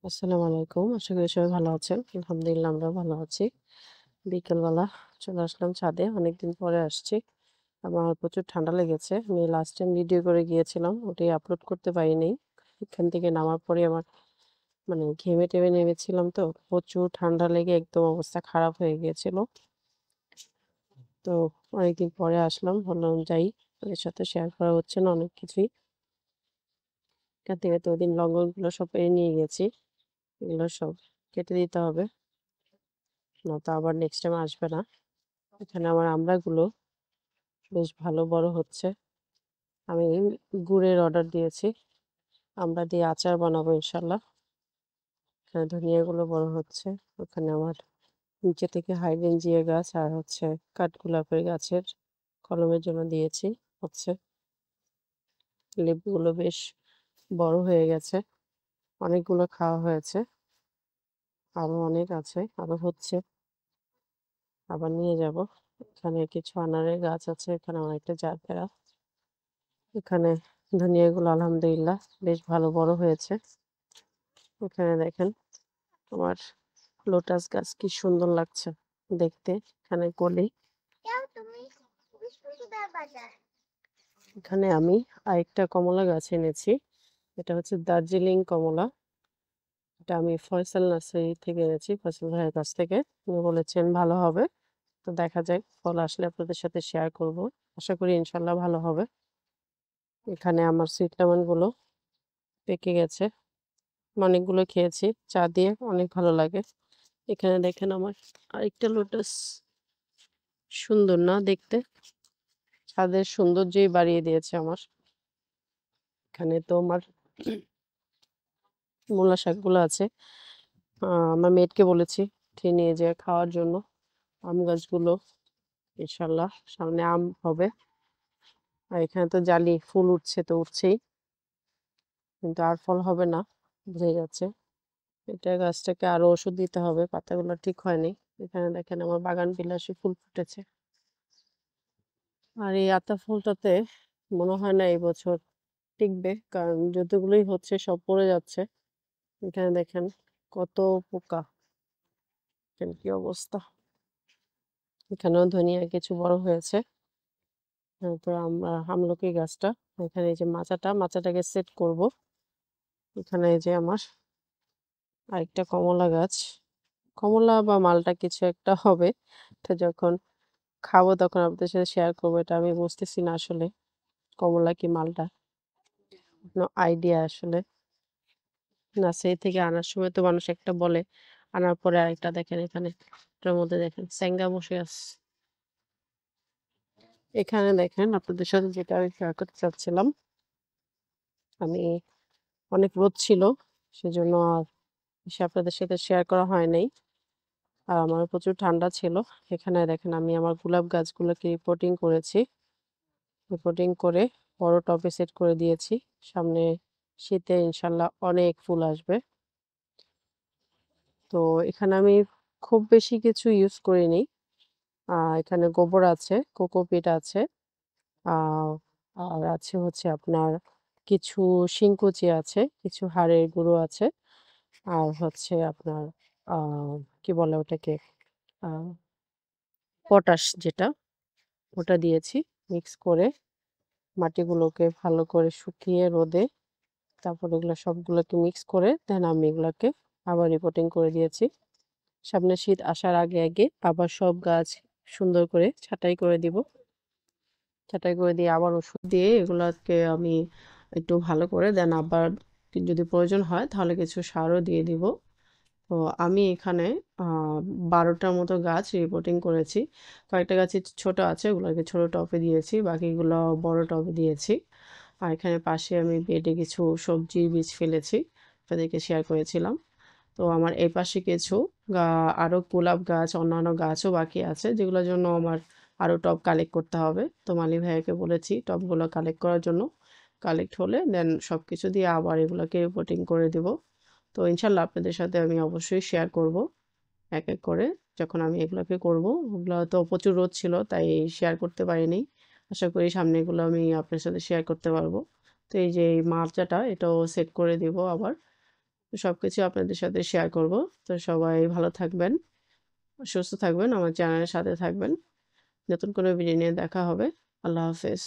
আসসালামু আলাইকুম। আশা করি সবাই ভালো আছেন। আলহামদুলিল্লাহ আমরাও ভালো আছি। বিকেলবেলা চলে আসলাম ছাদে। অনেকদিন পরে আসছি। আমার প্রচুর ঠান্ডা লেগেছে। আমি লাস্ট টাইম ভিডিও করে গিয়েছিলাম। ওটি আপলোড করতে পারি নাই। এখান থেকে নামার পরে আমার ঘেমে-টেমে নেমেছিলাম তো। প্রচুর ঠান্ডা লেগে একদম অবস্থা খারাপ হয়ে গিয়েছিল। তো অনেকদিন পরে আসলাম। ভাবলাম যাই। আপনাদের সাথে শেয়ার করা হচ্ছে না অনেক কিছুই। এখান থেকে তো ওদিন লঙ্ঘনগুলো সব পেরে নিয়ে গেছি। এগুলো সব কেটে দিতে হবে। নয়তো আবার নেক্সট টাইম আসবে না। এখানে আমার আমড়াগুলো বেশ ভালো বড় হচ্ছে। আমি গুড়ের অর্ডার দিয়েছি। আমড়া দিয়ে আচার বানাবো ইনশাল্লাহ। এখানে ধনিয়াগুলো বড় হচ্ছে। ওখানে আমার নিচে থেকে হাইড্রেনজিয়া গাছ আর হচ্ছে কাঠগোলাপের গাছের কলমের জন্য দিয়েছি। হচ্ছে লেবুগুলো বেশ বড় হয়ে গেছে। অনেকগুলো খাওয়া হয়েছে। আরো অনেক আছে। আরো হচ্ছে। আবার নিয়ে যাব। এখানে কিছু আনারের গাছ আছে। এখানে অনেকটা জারবেরা। এখানে ধনিয়াগুলো আলহামদুলিল্লাহ বেশ ভালো বড় হয়েছে। এখানে দেখেন আমার লোটাস গাছ কি সুন্দর লাগছে দেখতে। এখানে কলি। এখানে আমি আরেকটা কমলা গাছ এনেছি। এটা হচ্ছে দার্জিলিং কমলা। এটা আমি ফয়সাল নার্সারি থেকে এনেছি, ফয়সাল ভাইয়ের কাছ থেকে। উনি বলেছেন ভালো হবে। তো দেখা যাক, ফল আসলে আপনাদের সাথে শেয়ার করব। আশা করি ইনশাল্লাহ ভালো হবে। এখানে আমার সুইট লেমন গুলো পেকে গেছে। অনেকগুলো খেয়েছি চা দিয়ে, অনেক ভালো লাগে। এখানে দেখেন আমার আরেকটা লোটাস। সুন্দর না দেখতে? ছাদের সৌন্দর্যই বাড়িয়ে দিয়েছে আমার। এখানে তো আমার মূলা শাকগুলো আছে। আমার মেয়েকে বলেছি উঠিয়ে নিয়ে যেয়ে খাওয়ার জন্য। আম গাছগুলো ইনশাল্লাহ সামনে আম হবে। আর এখানে তো জালি ফুল উঠছে, তো উঠছেই, কিন্তু আর ফল হবে না বোঝাই যাচ্ছে। এটা গাছটাকে আরো ওষুধ দিতে হবে, পাতাগুলো ঠিক হয়নি। এখানে দেখেন আমার বাগান বিলাসী ফুল ফুটেছে। আর এই আতা ফুলটাতে মনে হয় না এই বছর টিকবে, কারণ যতগুলোই হচ্ছে সব পড়ে যাচ্ছে। এখানে দেখেন কত পোকা। দেখেন কি অবস্থা। এখানেও ধনিয়া কিছু বড় হয়েছে। তারপর আমরা আমলকি গাছটা, এখানে এই যে মাচাটাকে সেট করব। এখানে এই যে আমার আরেকটা কমলা গাছ। কমলা বা মালটা কিছু একটা হবে। এটা যখন খাবো তখন আপনাদের সাথে শেয়ার করবো। এটা আমি বুঝতেছি না আসলে কমলা কি মালটা, কোনো আইডিয়া আসলে। নার্সারি থেকে আনার সময় তো মানুষ একটা বলে, আনার পরে আরেকটা দেখেন। এখানে এটার মধ্যে দেখেন স্যাঙ্গা বসে আছে। এখানে দেখেন আপনাদের সাথে যেটা আমি শেয়ার করতে চাচ্ছিলাম, আমি অনেক রোদ ছিল সেজন্য আর এসে আপনাদের সাথে শেয়ার করা হয় নাই। আর আমার প্রচুর ঠান্ডা ছিল। এখানে দেখেন আমি আমার গোলাপ গাছগুলোকে রিপোর্টিং করেছি। রিপোর্টিং করে বড় টবে সেট করে দিয়েছি। সামনে শীতে ইনশাল্লাহ অনেক ফুল আসবে। তো এখানে আমি খুব বেশি কিছু ইউজ করিনি। এখানে গোবর আছে, কোকোপিট আছে, আহ আর আছে হচ্ছে আপনার কিছু শিংকুচি আছে, কিছু হাড়ের গুঁড়ো আছে, আর হচ্ছে আপনার কি বলে ওটাকে, আহ পটাশ যেটা, ওটা দিয়েছি। মিক্স করে মাটিগুলোকে ভালো করে শুকিয়ে রোদে, তারপর এগুলো সবগুলোকে মিক্স করে দেন আমি এগুলোকে আবার রিপোর্টিং করে দিয়েছি। সামনে শীত আসার আগে আগে আবার সব গাছ সুন্দর করে ছাঁটাই করে দিব। ছাঁটাই করে দিয়ে আবার ওষুধ দিয়ে এগুলাকে আমি একটু ভালো করে দেন আবার যদি প্রয়োজন হয় তাহলে কিছু সারও দিয়ে দিব। তো আমি এখানে 12টার মতো গাছ রিপোর্টিং করেছি। কয়েকটা গাছ ছোট আছে, ওগুলোকে ছোট টবে দিয়েছি, বাকিগুলো বড় টবে দিয়েছি। আর এখানে পাশে আমি বেডে কিছু সবজির বীজ ফেলেছি, তাদেরকে শেয়ার করেছিলাম। তো আমার এই পাশে কিছু আরো গোলাপ গাছ, অন্যান্য গাছও বাকি আছে, যেগুলোর জন্য আমার আরো টব কালেক্ট করতে হবে। তো মালি ভাইয়াকে বলেছি টবগুলো কালেক্ট করার জন্য। কালেক্ট হলে দেন সবকিছু দিয়ে আবার এগুলোকে রিপোর্টিং করে দিব। তো ইনশাল্লাহ আপনাদের সাথে আমি অবশ্যই শেয়ার করব এক এক করে যখন আমি এগুলোকে করব। ওগুলো তো প্রচুর রোদ ছিল তাই শেয়ার করতে পারিনি। আশা করি সামনে এগুলো আমি আপনার সাথে শেয়ার করতে পারবো। তো এই যে এই মাচাটা, এটাও সেট করে দিব আবার। তো সবকিছু আপনাদের সাথে শেয়ার করব। তো সবাই ভালো থাকবেন, সুস্থ থাকবেন, আমার চ্যানেলের সাথে থাকবেন। নতুন কোনো ভিডিও নিয়ে দেখা হবে। আল্লাহ হাফেজ।